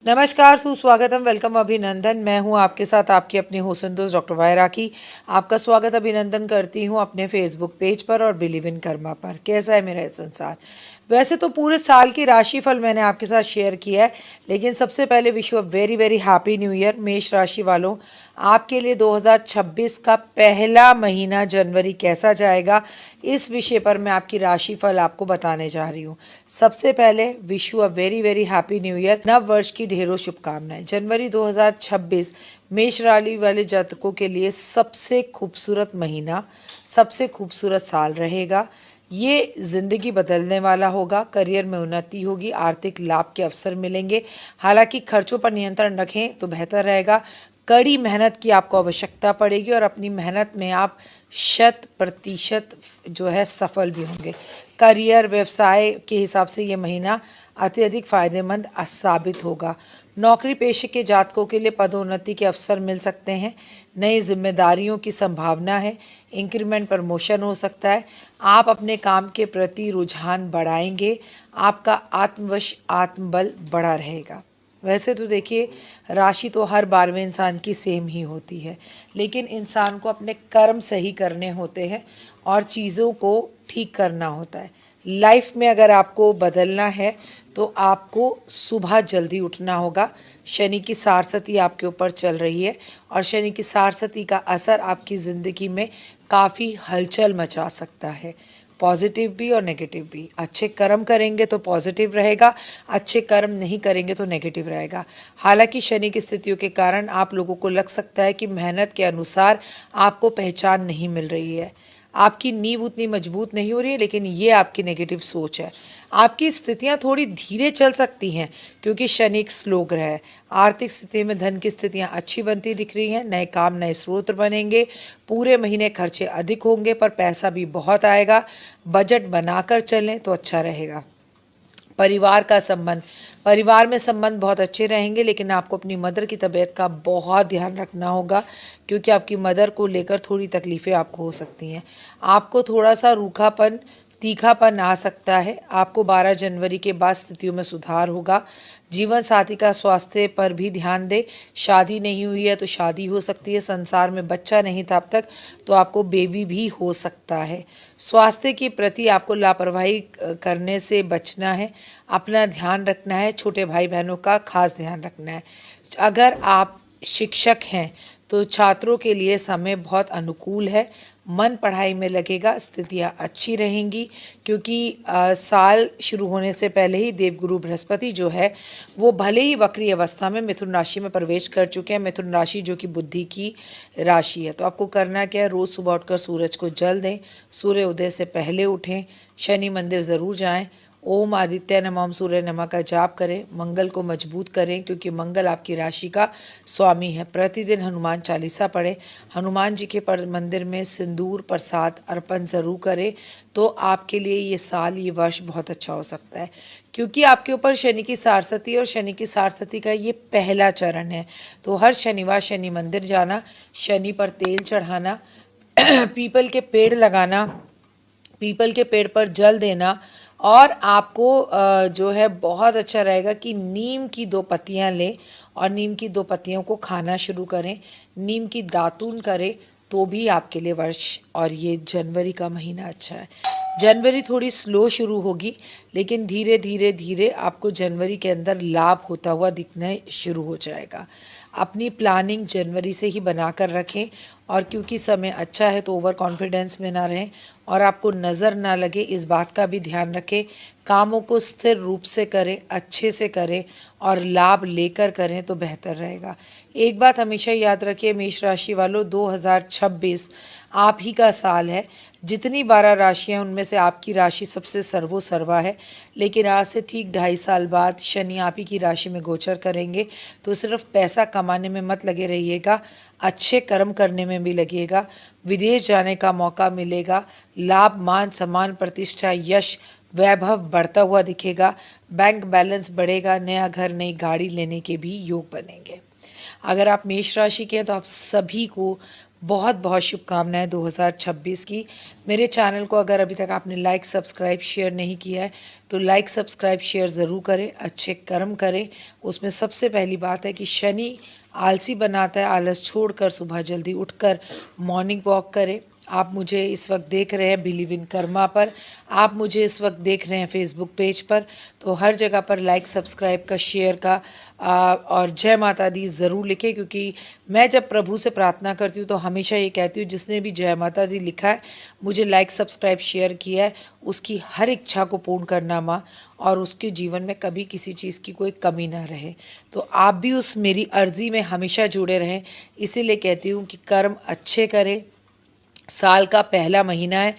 नमस्कार, सुस्वागतम, वेलकम, अभिनंदन। मैं हूं आपके साथ आपकी अपनी हुस्न दोस्त डॉक्टर वायरा की। आपका स्वागत अभिनंदन करती हूं अपने फेसबुक पेज पर और बिलीव इन कर्मा पर। कैसा है मेरा ये संसार? वैसे तो पूरे साल की राशिफल मैंने आपके साथ शेयर किया है, लेकिन सबसे पहले wish you a very very happy new year मेष राशि वालों। आपके लिए 2026 का पहला महीना जनवरी कैसा जाएगा, इस विषय पर मैं आपकी राशिफल आपको बताने जा रही हूँ। सबसे पहले wish you a very very happy new year, नव वर्ष की ढेरों शुभकामनाएं। जनवरी 2026 मेष राशि वाले जातकों के लिए सबसे खूबसूरत महीना, सबसे खूबसूरत साल रहेगा। ये ज़िंदगी बदलने वाला होगा। करियर में उन्नति होगी, आर्थिक लाभ के अवसर मिलेंगे। हालांकि खर्चों पर नियंत्रण रखें तो बेहतर रहेगा। कड़ी मेहनत की आपको आवश्यकता पड़ेगी और अपनी मेहनत में आप 100% जो है सफल भी होंगे। करियर व्यवसाय के हिसाब से ये महीना अत्यधिक फायदेमंद साबित होगा। नौकरी पेशे के जातकों के लिए पदोन्नति के अवसर मिल सकते हैं। नई जिम्मेदारियों की संभावना है। इंक्रीमेंट प्रमोशन हो सकता है। आप अपने काम के प्रति रुझान बढ़ाएंगे। आपका आत्मवश आत्मबल बढ़ा रहेगा। वैसे तो देखिए, राशि तो हर बार में इंसान की सेम ही होती है, लेकिन इंसान को अपने कर्म सही करने होते हैं और चीज़ों को ठीक करना होता है। लाइफ में अगर आपको बदलना है तो आपको सुबह जल्दी उठना होगा। शनि की सारसती आपके ऊपर चल रही है और शनि की सारसती का असर आपकी ज़िंदगी में काफ़ी हलचल मचा सकता है, पॉजिटिव भी और नेगेटिव भी। अच्छे कर्म करेंगे तो पॉजिटिव रहेगा, अच्छे कर्म नहीं करेंगे तो नेगेटिव रहेगा। हालांकि शनि की स्थितियों के कारण आप लोगों को लग सकता है कि मेहनत के अनुसार आपको पहचान नहीं मिल रही है, आपकी नींव उतनी मजबूत नहीं हो रही है, लेकिन ये आपकी नेगेटिव सोच है। आपकी स्थितियां थोड़ी धीरे चल सकती हैं क्योंकि शनि एक स्लो ग्रह है। आर्थिक स्थिति में धन की स्थितियां अच्छी बनती दिख रही हैं। नए काम नए स्रोत बनेंगे। पूरे महीने खर्चे अधिक होंगे पर पैसा भी बहुत आएगा। बजट बनाकर चलें तो अच्छा रहेगा। परिवार का संबंध, परिवार में संबंध बहुत अच्छे रहेंगे, लेकिन आपको अपनी मदर की तबीयत का बहुत ध्यान रखना होगा क्योंकि आपकी मदर को लेकर थोड़ी तकलीफ़ें आपको हो सकती हैं। आपको थोड़ा सा रूखापन, तीखापन आ सकता है। आपको 12 जनवरी के बाद स्थितियों में सुधार होगा। जीवन साथी का स्वास्थ्य पर भी ध्यान दें। शादी नहीं हुई है तो शादी हो सकती है। संसार में बच्चा नहीं था अब तक तो आपको बेबी भी हो सकता है। स्वास्थ्य के प्रति आपको लापरवाही करने से बचना है। अपना ध्यान रखना है। छोटे भाई बहनों का खास ध्यान रखना है। अगर आप शिक्षक हैं तो छात्रों के लिए समय बहुत अनुकूल है। मन पढ़ाई में लगेगा। स्थितियां अच्छी रहेंगी क्योंकि साल शुरू होने से पहले ही देवगुरु बृहस्पति जो है वो भले ही वक्री अवस्था में मिथुन राशि में प्रवेश कर चुके हैं। मिथुन राशि जो कि बुद्धि की राशि है। तो आपको करना क्या है, रोज़ सुबह उठकर सूरज को जल दें। सूर्य उदय से पहले उठें। शनि मंदिर ज़रूर जाएं। ओम आदित्य नमः, ओम सूर्य नमः का जाप करें। मंगल को मजबूत करें क्योंकि मंगल आपकी राशि का स्वामी है। प्रतिदिन हनुमान चालीसा पढ़ें। हनुमान जी के मंदिर में सिंदूर प्रसाद अर्पण ज़रूर करें तो आपके लिए ये साल, ये वर्ष बहुत अच्छा हो सकता है क्योंकि आपके ऊपर शनि की सारसती और शनि की सारसती का ये पहला चरण है। तो हर शनिवार शनि मंदिर जाना, शनि पर तेल चढ़ाना, पीपल के पेड़ लगाना, पीपल के पेड़ पर जल देना और आपको जो है बहुत अच्छा रहेगा कि नीम की 2 पत्तियां लें और नीम की 2 पत्तियों को खाना शुरू करें। नीम की दातून करें तो भी आपके लिए वर्ष और ये जनवरी का महीना अच्छा है। जनवरी थोड़ी स्लो शुरू होगी लेकिन धीरे धीरे धीरे आपको जनवरी के अंदर लाभ होता हुआ दिखना शुरू हो जाएगा। अपनी प्लानिंग जनवरी से ही बनाकर रखें और क्योंकि समय अच्छा है तो ओवर कॉन्फिडेंस में ना रहें और आपको नज़र ना लगे इस बात का भी ध्यान रखें। कामों को स्थिर रूप से करें, अच्छे से करें और लाभ लेकर करें तो बेहतर रहेगा। एक बात हमेशा याद रखिए मेष राशि वालों, 2026 आप ही का साल है। जितनी 12 राशियाँ उनमें से आपकी राशि सबसे सर्वोसर्वा है, लेकिन आज से ठीक 2.5 साल बाद शनि आप ही की राशि में गोचर करेंगे। तो सिर्फ पैसा कमाने में मत लगे रहिएगा, अच्छे कर्म करने में भी लगिएगा। विदेश जाने का मौका मिलेगा। लाभ, मान सम्मान, प्रतिष्ठा, यश, वैभव बढ़ता हुआ दिखेगा। बैंक बैलेंस बढ़ेगा। नया घर, नई गाड़ी लेने के भी योग बनेंगे। अगर आप मेष राशि के हैं तो आप सभी को बहुत बहुत शुभकामनाएं 2026 की। मेरे चैनल को अगर अभी तक आपने लाइक सब्सक्राइब शेयर नहीं किया है तो लाइक सब्सक्राइब शेयर ज़रूर करें, अच्छे कर्म करें। उसमें सबसे पहली बात है कि शनि आलसी बनाता है, आलस छोड़कर सुबह जल्दी उठकर मॉर्निंग वॉक करें। आप मुझे इस वक्त देख रहे हैं बिलीव इन कर्मा पर, आप मुझे इस वक्त देख रहे हैं फेसबुक पेज पर, तो हर जगह पर लाइक सब्सक्राइब का शेयर का और जय माता दी ज़रूर लिखें, क्योंकि मैं जब प्रभु से प्रार्थना करती हूँ तो हमेशा ये कहती हूँ जिसने भी जय माता दी लिखा है, मुझे लाइक सब्सक्राइब शेयर किया है, उसकी हर इच्छा को पूर्ण करना माँ, और उसके जीवन में कभी किसी चीज़ की कोई कमी ना रहे। तो आप भी उस मेरी अर्ज़ी में हमेशा जुड़े रहें, इसीलिए कहती हूँ कि कर्म अच्छे करें। साल का पहला महीना है,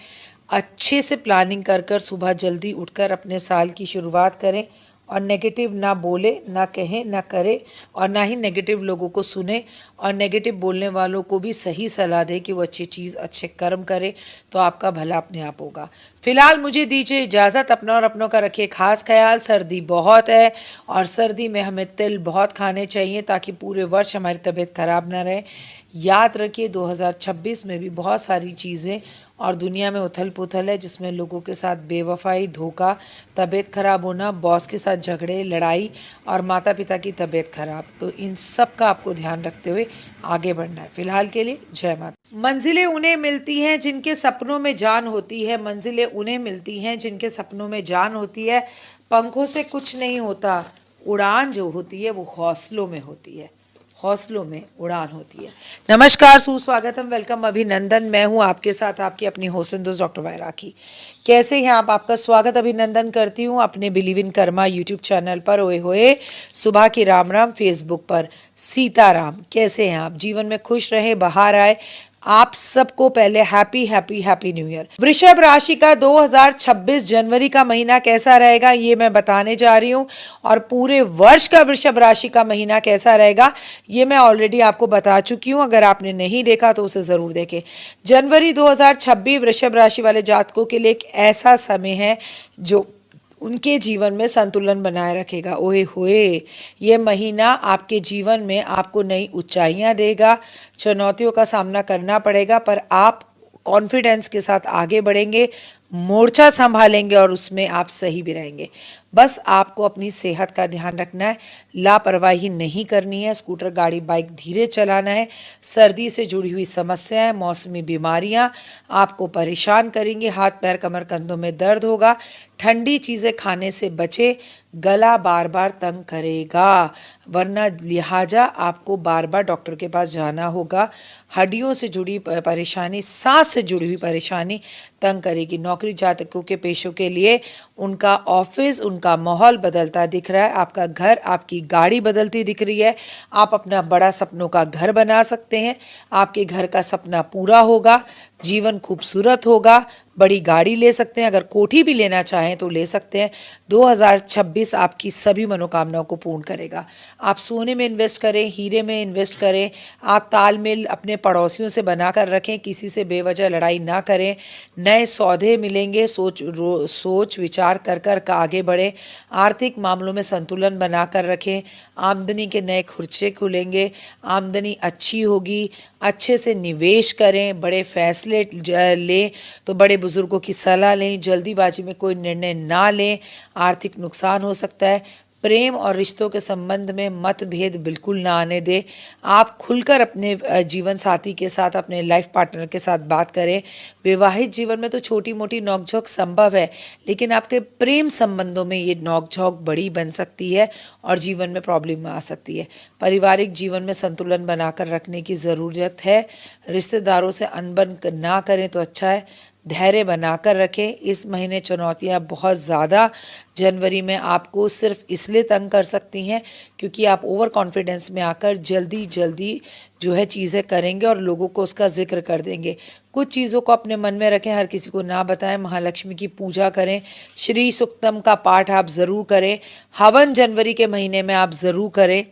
अच्छे से प्लानिंग कर कर सुबह जल्दी उठकर अपने साल की शुरुआत करें और नेगेटिव ना बोले, ना कहें, ना करें, और ना ही नेगेटिव लोगों को सुने, और नेगेटिव बोलने वालों को भी सही सलाह दे कि वो अच्छी चीज़ अच्छे कर्म करे, तो आपका भला अपने आप होगा। फिलहाल मुझे दीजिए इजाज़त, अपना और अपनों का रखिए खास ख्याल। सर्दी बहुत है और सर्दी में हमें तिल बहुत खाने चाहिए ताकि पूरे वर्ष हमारी तबीयत खराब ना रहे। याद रखिए 2026 में भी बहुत सारी चीज़ें और दुनिया में उथल पुथल है, जिसमें लोगों के साथ बेवफाई, धोखा, तबीयत खराब होना, बॉस के साथ झगड़े, लड़ाई और माता पिता की तबीयत खराब। तो इन सब का आपको ध्यान रखते हुए आगे बढ़ना है। फिलहाल के लिए जय माता। मंजिलें उन्हें मिलती हैं जिनके सपनों में जान होती है, मंजिलें उन्हें मिलती हैं जिनके सपनों में जान होती है। पंखों से कुछ नहीं होता, उड़ान जो होती है वो हौसलों में होती है, हौसलों में उड़ान होती है। नमस्कार, सुस्वागतम, वेलकम, अभिनंदन। मैं हूं आपके साथ आपकी अपनी होसन दोस्त डॉक्टर वायराकी। कैसे हैं आप? आपका स्वागत अभिनंदन करती हूं अपने believe in Karma YouTube channel पर। ओए होए सुबह की राम राम फेसबुक पर सीताराम। कैसे हैं आप? जीवन में खुश रहें, बाहर आए। आप सबको पहले happy happy happy new year. वृषभ राशि का 2026 जनवरी का महीना कैसा रहेगा ये मैं बताने जा रही हूं, और पूरे वर्ष का वृषभ राशि का महीना कैसा रहेगा ये मैं ऑलरेडी आपको बता चुकी हूं। अगर आपने नहीं देखा तो उसे जरूर देखें। जनवरी 2026 वृषभ राशि वाले जातकों के लिए एक ऐसा समय है जो उनके जीवन में संतुलन बनाए रखेगा। ओए होए, ये महीना आपके जीवन में आपको नई ऊंचाइयां देगा। चुनौतियों का सामना करना पड़ेगा पर आप कॉन्फिडेंस के साथ आगे बढ़ेंगे, मोर्चा संभालेंगे और उसमें आप सही भी रहेंगे। बस आपको अपनी सेहत का ध्यान रखना है, लापरवाही नहीं करनी है, स्कूटर गाड़ी बाइक धीरे चलाना है। सर्दी से जुड़ी हुई समस्याएं, मौसमी बीमारियां आपको परेशान करेंगी। हाथ पैर कमर कंधों में दर्द होगा। ठंडी चीज़ें खाने से बचे, गला बार बार तंग करेगा, वरना लिहाजा आपको बार बार डॉक्टर के पास जाना होगा। हड्डियों से जुड़ी परेशानी, सांस से जुड़ी हुई परेशानी तंग करेगी। नौकरी जातकों के पेशों के लिए उनका ऑफिस, उनका माहौल बदलता दिख रहा है। आपका घर, आपकी गाड़ी बदलती दिख रही है। आप अपना बड़ा सपनों का घर बना सकते हैं, आपके घर का सपना पूरा होगा, जीवन खूबसूरत होगा, बड़ी गाड़ी ले सकते हैं, अगर कोठी भी लेना चाहें तो ले सकते हैं। 2026 आपकी सभी मनोकामनाओं को पूर्ण करेगा। आप सोने में इन्वेस्ट करें, हीरे में इन्वेस्ट करें, आप तालमेल अपने पड़ोसियों से बना कर रखें, किसी से बेवजह लड़ाई ना करें। नए सौदे मिलेंगे, सोच विचार कर कर का आगे बढ़ें। आर्थिक मामलों में संतुलन बना कर रखें। आमदनी के नए खुर्चे खुलेंगे, आमदनी अच्छी होगी। अच्छे से निवेश करें, बड़े फैसले लें तो बड़े बुजुर्गों की सलाह लें, जल्दीबाजी में कोई निर्णय ना लें, आर्थिक नुकसान हो सकता है। प्रेम और रिश्तों के संबंध में मतभेद बिल्कुल ना आने दें। आप खुलकर अपने जीवन साथी के साथ, अपने लाइफ पार्टनर के साथ बात करें। विवाहित जीवन में तो छोटी मोटी नोकझोंक संभव है, लेकिन आपके प्रेम संबंधों में ये नोकझोंक बड़ी बन सकती है और जीवन में प्रॉब्लम आ सकती है। पारिवारिक जीवन में संतुलन बनाकर रखने की ज़रूरत है। रिश्तेदारों से अनबन ना करें तो अच्छा है। धैर्य बनाकर रखें। इस महीने चुनौतियां बहुत ज़्यादा जनवरी में आपको सिर्फ इसलिए तंग कर सकती हैं क्योंकि आप ओवर कॉन्फिडेंस में आकर जल्दी जल्दी जो है चीज़ें करेंगे और लोगों को उसका जिक्र कर देंगे। कुछ चीज़ों को अपने मन में रखें, हर किसी को ना बताएं। महालक्ष्मी की पूजा करें, श्री सुक्तम का पाठ आप ज़रूर करें। हवन जनवरी के महीने में आप ज़रूर करें।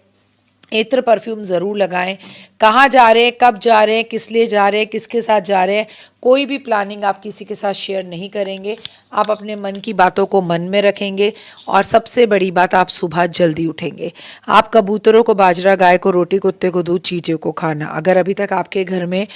इत्र परफ्यूम ज़रूर लगाएं। कहाँ जा रहे हैं, कब जा रहे हैं, किस लिए जा रहे हैं, किसके साथ जा रहे हैं, कोई भी प्लानिंग आप किसी के साथ शेयर नहीं करेंगे। आप अपने मन की बातों को मन में रखेंगे और सबसे बड़ी बात, आप सुबह जल्दी उठेंगे। आप कबूतरों को बाजरा, गाय को रोटी, कुत्ते को दूध, चींटियों को खाना। अगर अभी तक आपके घर में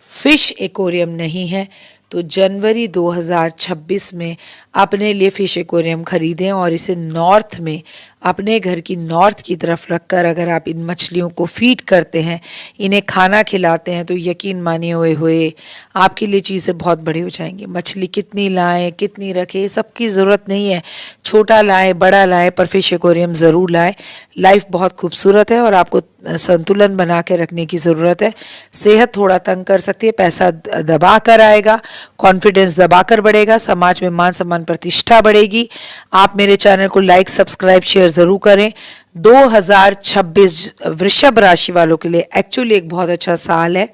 फिश एक्वेरियम नहीं है तो जनवरी 2026 में अपने लिए फिश एक्वेरियम खरीदें और इसे नॉर्थ में अपने घर की नॉर्थ की तरफ रखकर अगर आप इन मछलियों को फीड करते हैं, इन्हें खाना खिलाते हैं, तो यकीन मानिए हुए हुए आपके लिए चीज़ें बहुत बड़ी हो जाएंगी। मछली कितनी लाएं, कितनी रखें, सबकी ज़रूरत नहीं है। छोटा लाएं, बड़ा लाएं, पर फिश एक्वेरियम ज़रूर लाएं। लाइफ बहुत खूबसूरत है और आपको संतुलन बना के रखने की ज़रूरत है। सेहत थोड़ा तंग कर सकती है, पैसा दबा कर आएगा, कॉन्फिडेंस दबा कर बढ़ेगा, समाज में मान सम्मान प्रतिष्ठा बढ़ेगी। आप मेरे चैनल को लाइक सब्सक्राइब शेयर ज़रूर करें। 2026 वृषभ राशि वालों के लिए एक्चुअली एक बहुत अच्छा साल है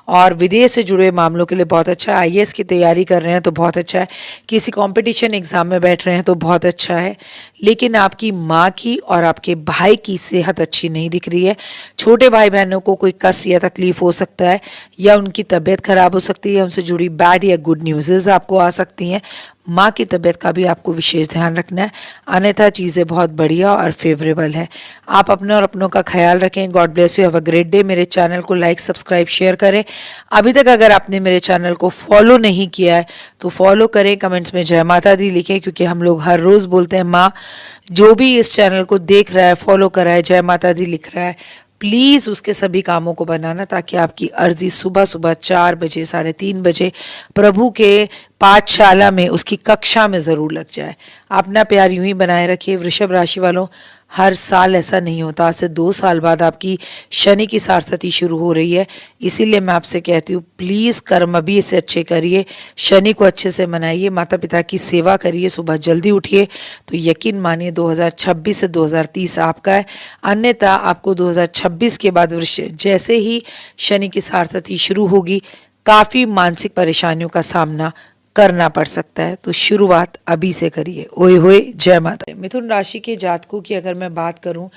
और विदेश से जुड़े मामलों के लिए बहुत अच्छा है। आईएएस की तैयारी कर रहे हैं तो बहुत अच्छा है, किसी कंपटीशन एग्जाम में बैठ रहे हैं तो बहुत अच्छा है। लेकिन आपकी माँ की और आपके भाई की सेहत अच्छी नहीं दिख रही है। छोटे भाई बहनों को कोई कष्ट या तकलीफ हो सकता है, या उनकी तबीयत खराब हो सकती है, उनसे जुड़ी बैड या गुड न्यूज़ आपको आ सकती हैं। माँ की तबीयत का भी आपको विशेष ध्यान रखना है, अन्यथा चीज़ें बहुत बढ़िया और फेवरेबल है। आप अपने और अपनों का ख्याल रखें। God bless you, have a great day. मेरे चैनल को लाइक सब्सक्राइब शेयर करें। अभी तक अगर आपने मेरे चैनल को फॉलो नहीं किया है तो फॉलो करें, कमेंट्स में जय माता दी लिखें, क्योंकि हम लोग हर रोज़ बोलते हैं माँ जो भी इस चैनल को देख रहा है, फॉलो कर रहा है, जय माता दी लिख रहा है, प्लीज़ उसके सभी कामों को बनाना, ताकि आपकी अर्जी सुबह सुबह 4 बजे 3:30 बजे प्रभु के पाठशाला में उसकी कक्षा में ज़रूर लग जाए। अपना प्यार यूं ही बनाए रखिए। वृषभ राशि वालों, हर साल ऐसा नहीं होता। आज से 2 साल बाद आपकी शनि की सारसती शुरू हो रही है, इसीलिए मैं आपसे कहती हूँ प्लीज़ कर्म अभी इसे अच्छे करिए, शनि को अच्छे से मनाइए, माता पिता की सेवा करिए, सुबह जल्दी उठिए, तो यकीन मानिए 2026 से 2030 आपका है। अन्यथा आपको 2026 के बाद जैसे ही शनि की सारसती शुरू होगी, काफ़ी मानसिक परेशानियों का सामना करना पड़ सकता है। तो शुरुआत अभी से करिए। ओए होए, जय माता। मिथुन राशि के जातकों की अगर मैं बात करूं,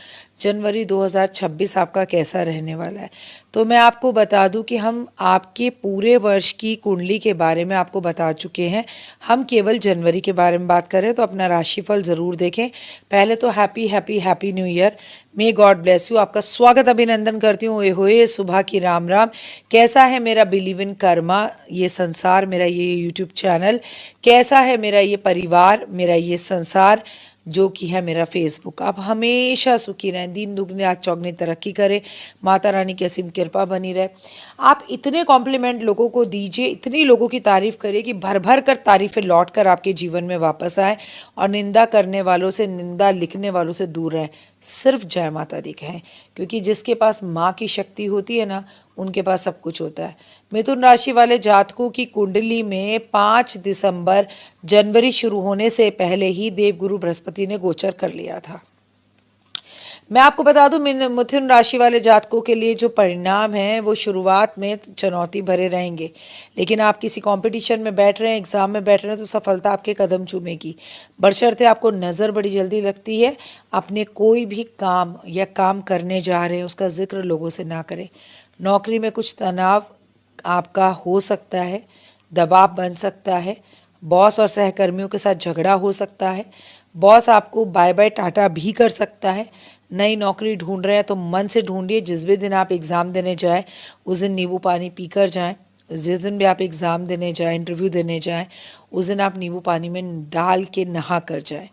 जनवरी 2026 आपका कैसा रहने वाला है, तो मैं आपको बता दूं कि हम आपके पूरे वर्ष की कुंडली के बारे में आपको बता चुके हैं। हम केवल जनवरी के बारे में बात कर रहे हैं, तो अपना राशिफल ज़रूर देखें। पहले तो happy happy happy new year, may God bless you. आपका स्वागत अभिनंदन करती हूँ। ओए होए, सुबह की राम राम। कैसा है मेरा बिलीव इन कर्मा ये संसार, मेरा ये यूट्यूब चैनल, कैसा है मेरा ये परिवार, मेरा ये संसार जो कि है मेरा फेसबुक। आप हमेशा सुखी रहें, दिन दुगनी रात चौगनी तरक्की करें, माता रानी की असीम कृपा बनी रहे। आप इतने कॉम्प्लीमेंट लोगों को दीजिए, इतनी लोगों की तारीफ करिए कि भर भर कर तारीफें लौट कर आपके जीवन में वापस आए, और निंदा करने वालों से, निंदा लिखने वालों से दूर रहें। सिर्फ जय माता दी कहें, क्योंकि जिसके पास माँ की शक्ति होती है ना, उनके पास सब कुछ होता है। मिथुन राशि वाले जातकों की कुंडली में 5 दिसंबर जनवरी शुरू होने से पहले ही देवगुरु बृहस्पति ने गोचर कर लिया था। मैं आपको बता दूं, मिथुन राशि वाले जातकों के लिए जो परिणाम हैं वो शुरुआत में चुनौती भरे रहेंगे, लेकिन आप किसी कंपटीशन में बैठ रहे हैं, एग्जाम में बैठ रहे हैं, तो सफलता आपके कदम चूमेगी। बशर्ते आपको नज़र बड़ी जल्दी लगती है। अपने कोई भी काम या काम करने जा रहे हैं उसका जिक्र लोगों से ना करें। नौकरी में कुछ तनाव आपका हो सकता है, दबाव बन सकता है, बॉस और सहकर्मियों के साथ झगड़ा हो सकता है, बॉस आपको बाय बाय टाटा भी कर सकता है। नई नौकरी ढूंढ रहे हैं तो मन से ढूंढिए। जिस भी दिन आप एग्ज़ाम देने जाएं उस दिन नींबू पानी पी कर जाएँ। जिस दिन भी आप एग्ज़ाम देने जाएं, इंटरव्यू देने जाएं, उस दिन आप नींबू पानी में डाल के नहा कर जाएं।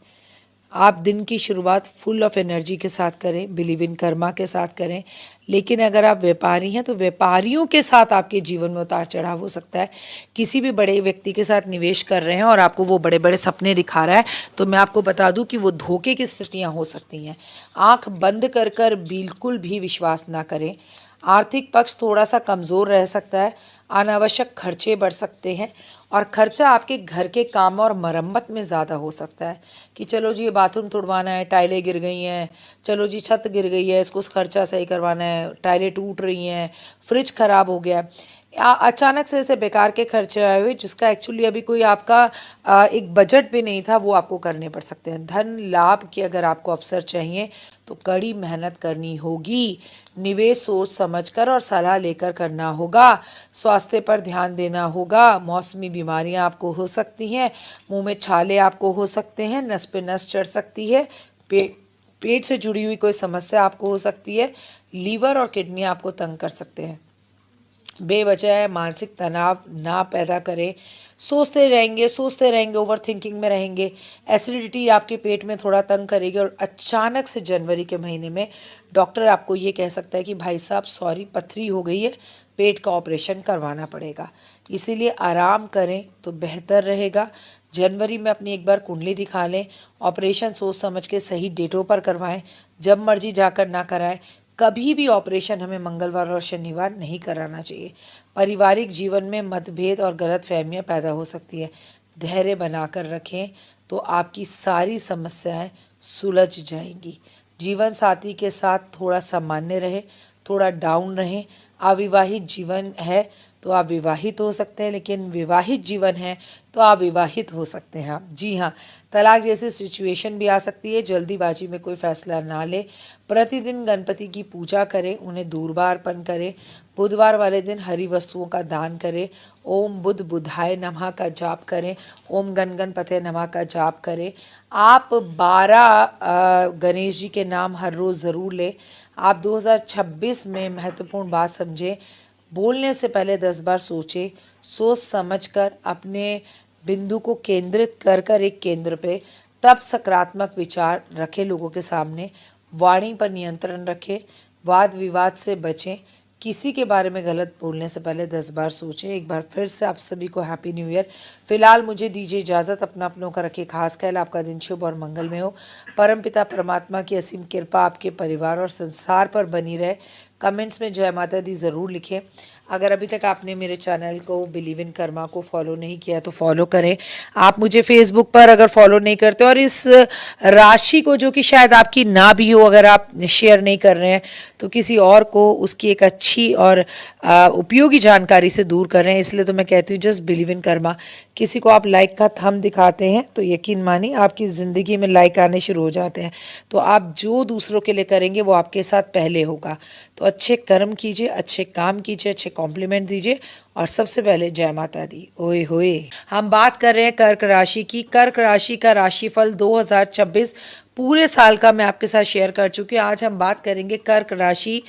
आप दिन की शुरुआत फुल ऑफ एनर्जी के साथ करें, बिलीव इन कर्मा के साथ करें। लेकिन अगर आप व्यापारी हैं तो व्यापारियों के साथ आपके जीवन में उतार चढ़ाव हो सकता है। किसी भी बड़े व्यक्ति के साथ निवेश कर रहे हैं और आपको वो बड़े बड़े सपने दिखा रहा है, तो मैं आपको बता दूं कि वो धोखे की स्थितियां हो सकती हैं। आंख बंद कर कर बिल्कुल भी विश्वास ना करें। आर्थिक पक्ष थोड़ा सा कमज़ोर रह सकता है, अनावश्यक खर्चे बढ़ सकते हैं, और खर्चा आपके घर के काम और मरम्मत में ज़्यादा हो सकता है कि चलो जी ये बाथरूम तुड़वाना है, टाइलें गिर गई हैं, चलो जी छत गिर गई है, इसको खर्चा सही करवाना है, टाइलें टूट रही हैं, फ्रिज ख़राब हो गया है। अचानक से ऐसे बेकार के खर्चे आए हुए जिसका एक्चुअली अभी कोई आपका एक बजट भी नहीं था, वो आपको करने पड़ सकते हैं। धन लाभ के अगर आपको अवसर चाहिए तो कड़ी मेहनत करनी होगी। निवेश सोच समझकर और सलाह लेकर करना होगा। स्वास्थ्य पर ध्यान देना होगा। मौसमी बीमारियां आपको हो सकती हैं, मुंह में छाले आपको हो सकते हैं, नस पे नस चढ़ सकती है, पेट से जुड़ी हुई कोई समस्या आपको हो सकती है, लीवर और किडनी आपको तंग कर सकते हैं। बेवजह मानसिक तनाव ना पैदा करें। सोचते रहेंगे, ओवर थिंकिंग में रहेंगे, एसिडिटी आपके पेट में थोड़ा तंग करेगी और अचानक से जनवरी के महीने में डॉक्टर आपको ये कह सकता है कि भाई साहब सॉरी, पथरी हो गई है, पेट का ऑपरेशन करवाना पड़ेगा। इसीलिए आराम करें तो बेहतर रहेगा। जनवरी में अपनी एक बार कुंडली दिखा लें, ऑपरेशन सोच समझ के सही डेटों पर करवाएं, जब मर्जी जाकर ना कराएं। कभी भी ऑपरेशन हमें मंगलवार और शनिवार नहीं कराना चाहिए। पारिवारिक जीवन में मतभेद और गलतफहमियां पैदा हो सकती है। धैर्य बनाकर रखें तो आपकी सारी समस्याएं सुलझ जाएंगी। जीवन साथी के साथ थोड़ा सामान्य रहे, थोड़ा डाउन रहें। अविवाहित जीवन है तो आप विवाहित हो सकते हैं, लेकिन विवाहित जीवन है तो आप विवाहित हो सकते हैं आप। जी हाँ, तलाक जैसी सिचुएशन भी आ सकती है। जल्दीबाजी में कोई फैसला ना लें। प्रतिदिन गणपति की पूजा करें, उन्हें दूर्वा अर्पण करें। बुधवार वाले दिन हरी वस्तुओं का दान करें। ओम बुध बुधाय नमः का जाप करें। ओम गण गणपते नमः का जाप करें। आप 12 गणेश जी के नाम हर रोज़ ज़रूर लें। आप 2026 में महत्वपूर्ण बात समझें, बोलने से पहले 10 बार सोचें। सोच समझकर अपने बिंदु को केंद्रित कर कर एक केंद्र पे तब सकारात्मक विचार रखें लोगों के सामने। वाणी पर नियंत्रण रखें। वाद विवाद से बचें। किसी के बारे में गलत बोलने से पहले 10 बार सोचें। एक बार फिर से आप सभी को हैप्पी न्यू ईयर। फिलहाल मुझे दीजिए इजाज़त। अपना अपनों का रखिए खास ख्याल। आपका दिन शुभ और मंगलमय हो। परमपिता परमात्मा की असीम कृपा आपके परिवार और संसार पर बनी रहे। कमेंट्स में जय माता दी ज़रूर लिखें। अगर अभी तक आपने मेरे चैनल को बिलीव इन कर्मा को फॉलो नहीं किया तो फॉलो करें। आप मुझे फेसबुक पर अगर फॉलो नहीं करते और इस राशि को, जो कि शायद आपकी ना भी हो, अगर आप शेयर नहीं कर रहे हैं तो किसी और को उसकी एक अच्छी और उपयोगी जानकारी से दूर कर रहे हैं। इसलिए तो मैं कहती हूँ जस्ट बिलीव इन कर्मा। किसी को आप लाइक का थंब दिखाते हैं तो यकीन मानिए आपकी ज़िंदगी में लाइक आने शुरू हो जाते हैं। तो आप जो दूसरों के लिए करेंगे वो आपके साथ पहले होगा। तो अच्छे कर्म कीजिए, अच्छे काम कीजिए, अच्छे कॉम्प्लीमेंट दीजिए और सबसे पहले जय माता दी। ओए होए, हम बात कर रहे हैं कर्क राशि की। कर्क राशि का राशिफल 2026 पूरे साल का मैं आपके साथ शेयर कर चुकी हूँ। आज हम बात करेंगे कर्क राशि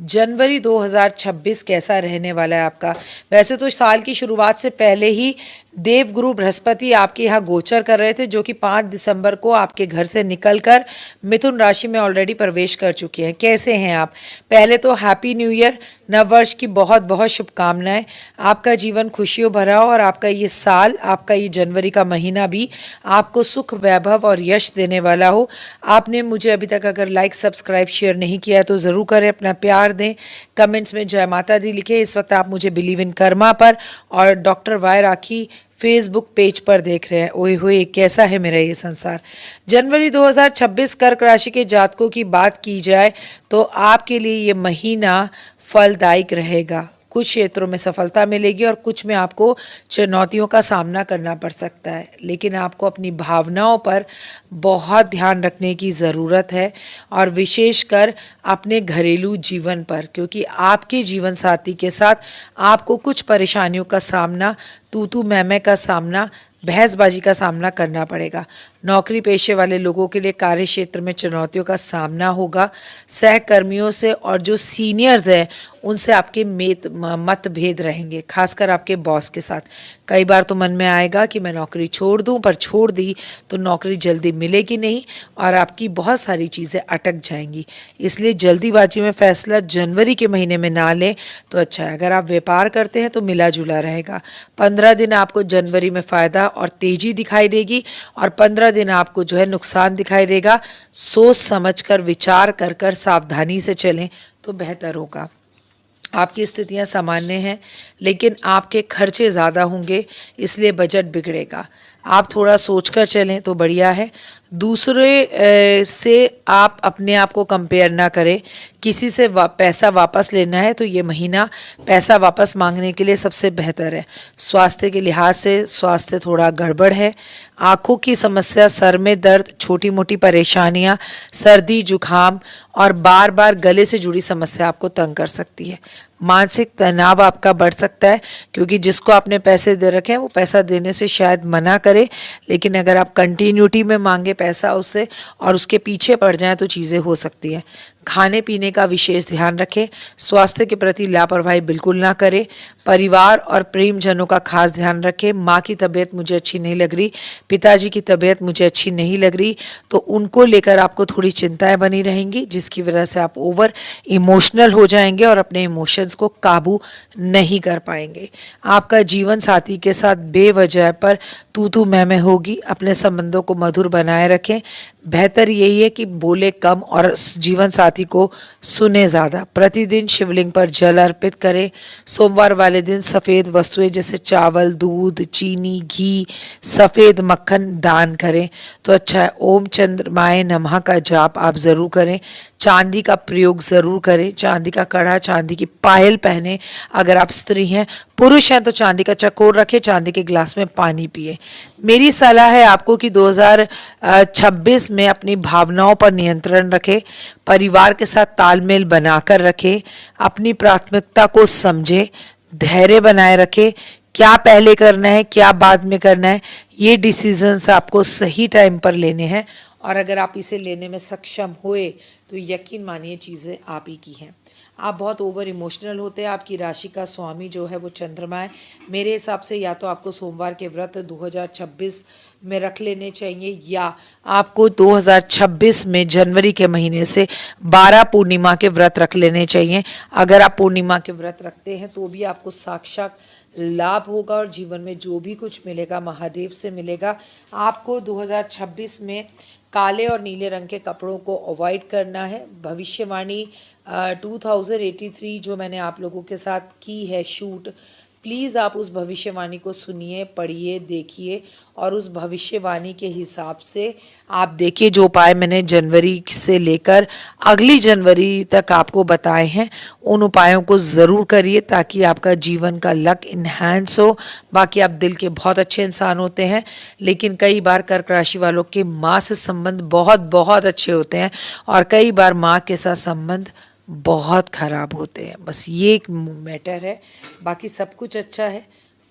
जनवरी 2026 कैसा रहने वाला है आपका। वैसे तो साल की शुरुआत से पहले ही देवगुरु बृहस्पति आपके यहाँ गोचर कर रहे थे, जो कि 5 दिसंबर को आपके घर से निकलकर मिथुन राशि में ऑलरेडी प्रवेश कर चुके हैं। कैसे हैं आप? पहले तो हैप्पी न्यू ईयर, नववर्ष की बहुत बहुत शुभकामनाएं। आपका जीवन खुशियों भरा हो और आपका ये साल, आपका ये जनवरी का महीना भी आपको सुख, वैभव और यश देने वाला हो। आपने मुझे अभी तक अगर लाइक, सब्सक्राइब, शेयर नहीं किया तो ज़रूर करें, अपना प्यार दें, कमेंट्स में जय माता दी लिखें। इस वक्त आप मुझे बिलीव इन कर्मा पर और डॉक्टर वाई राखी फेसबुक पेज पर देख रहे हैं। ओए होए, कैसा है मेरा ये संसार। जनवरी 2026 कर्क राशि के जातकों की बात की जाए तो आपके लिए ये महीना फलदायक रहेगा। कुछ क्षेत्रों में सफलता मिलेगी और कुछ में आपको चुनौतियों का सामना करना पड़ सकता है, लेकिन आपको अपनी भावनाओं पर बहुत ध्यान रखने की ज़रूरत है और विशेषकर अपने घरेलू जीवन पर, क्योंकि आपके जीवन साथी के साथ आपको कुछ परेशानियों का सामना, तू मैं का सामना, बहसबाजी का सामना करना पड़ेगा। नौकरी पेशे वाले लोगों के लिए कार्य क्षेत्र में चुनौतियों का सामना होगा। सहकर्मियों से और जो सीनियर्स हैं उनसे आपके मतभेद रहेंगे, खासकर आपके बॉस के साथ। कई बार तो मन में आएगा कि मैं नौकरी छोड़ दूं, पर छोड़ दी तो नौकरी जल्दी मिलेगी नहीं और आपकी बहुत सारी चीज़ें अटक जाएंगी। इसलिए जल्दीबाजी में फैसला जनवरी के महीने में ना लें तो अच्छा है। अगर आप व्यापार करते हैं तो मिला जुला रहेगा। 15 दिन आपको जनवरी में फ़ायदा और तेज़ी दिखाई देगी और 15 दिन आपको जो है नुकसान दिखाई देगा। सोच समझ कर, विचार कर कर सावधानी से चलें तो बेहतर होगा। आपकी स्थितियां सामान्य हैं, लेकिन आपके खर्चे ज़्यादा होंगे, इसलिए बजट बिगड़ेगा। आप थोड़ा सोचकर चलें तो बढ़िया है। दूसरे से आप अपने आप को कंपेयर ना करें। किसी से पैसा वापस लेना है तो ये महीना पैसा वापस मांगने के लिए सबसे बेहतर है। स्वास्थ्य के लिहाज से स्वास्थ्य थोड़ा गड़बड़ है। आँखों की समस्या, सर में दर्द, छोटी मोटी परेशानियाँ, सर्दी जुकाम और बार बार गले से जुड़ी समस्या आपको तंग कर सकती है। मानसिक तनाव आपका बढ़ सकता है, क्योंकि जिसको आपने पैसे दे रखे हैं वो पैसा देने से शायद मना करे, लेकिन अगर आप कंटिन्यूटी में मांगे पैसा उससे और उसके पीछे पड़ जाएं तो चीज़ें हो सकती हैं। खाने पीने का विशेष ध्यान रखें, स्वास्थ्य के प्रति लापरवाही बिल्कुल ना करें, परिवार और प्रियजनों का खास ध्यान रखें। माँ की तबीयत मुझे अच्छी नहीं लग रही, पिताजी की तबीयत मुझे अच्छी नहीं लग रही, तो उनको लेकर आपको थोड़ी चिंताएं बनी रहेंगी, जिसकी वजह से आप ओवर इमोशनल हो जाएंगे और अपने इमोशंस को काबू नहीं कर पाएंगे। आपका जीवन साथी के साथ बेवजह पर तू मैं होगी। अपने संबंधों को मधुर बनाए रखें। बेहतर यही है कि बोले कम और जीवन साथी को सुने ज़्यादा। प्रतिदिन शिवलिंग पर जल अर्पित करें। सोमवार वाले दिन सफ़ेद वस्तुएं जैसे चावल, दूध, चीनी, घी, सफ़ेद मक्खन दान करें तो अच्छा है। ओम चंद्रमाय नमः का जाप आप ज़रूर करें। चांदी का प्रयोग ज़रूर करें। चांदी का कड़ा, चांदी की पायल पहने अगर आप स्त्री हैं। पुरुष हैं तो चांदी का चकोर रखें, चांदी के गिलास में पानी पिए। मेरी सलाह है आपको कि 2026 में अपनी भावनाओं पर नियंत्रण रखें, परिवार के साथ तालमेल बनाकर रखें, अपनी प्राथमिकता को समझें, धैर्य बनाए रखें। क्या पहले करना है, क्या बाद में करना है, ये डिसीजंस आपको सही टाइम पर लेने हैं और अगर आप इसे लेने में सक्षम हुए तो यकीन मानिए चीज़ें आप ही की हैं। आप बहुत ओवर इमोशनल होते हैं। आपकी राशि का स्वामी जो है वो चंद्रमा है। मेरे हिसाब से या तो आपको सोमवार के व्रत 2026 में रख लेने चाहिए या आपको 2026 में जनवरी के महीने से 12 पूर्णिमा के व्रत रख लेने चाहिए। अगर आप पूर्णिमा के व्रत रखते हैं तो भी आपको साक्षात लाभ होगा और जीवन में जो भी कुछ मिलेगा महादेव से मिलेगा। आपको 2026 में काले और नीले रंग के कपड़ों को अवॉइड करना है। भविष्यवाणी 2083 जो मैंने आप लोगों के साथ की है शूट, प्लीज़ आप उस भविष्यवाणी को सुनिए, पढ़िए, देखिए और उस भविष्यवाणी के हिसाब से आप देखिए। जो उपाय मैंने जनवरी से लेकर अगली जनवरी तक आपको बताए हैं उन उपायों को ज़रूर करिए ताकि आपका जीवन का लक इन्हांस हो। बाकी आप दिल के बहुत अच्छे इंसान होते हैं, लेकिन कई बार कर्क राशि वालों के माँ से संबंध बहुत बहुत अच्छे होते हैं और कई बार माँ के साथ संबंध बहुत ख़राब होते हैं। बस ये एक मैटर है, बाकी सब कुछ अच्छा है।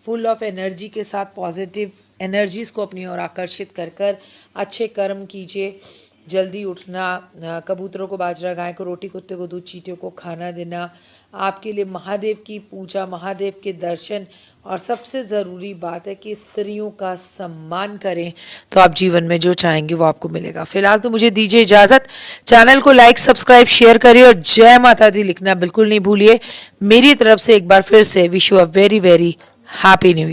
फुल ऑफ एनर्जी के साथ पॉजिटिव एनर्जीज़ को अपनी ओर आकर्षित कर कर अच्छे कर्म कीजिए। जल्दी उठना, कबूतरों को बाजरा, गाय को रोटी, कुत्ते को दूध, चींटियों को खाना देना, आपके लिए महादेव की पूजा, महादेव के दर्शन और सबसे ज़रूरी बात है कि स्त्रियों का सम्मान करें तो आप जीवन में जो चाहेंगे वो आपको मिलेगा। फिलहाल तो मुझे दीजिए इजाज़त। चैनल को लाइक, सब्सक्राइब, शेयर करिए और जय माता दी लिखना बिल्कुल नहीं भूलिए। मेरी तरफ से एक बार फिर से wish you a very very happy new year.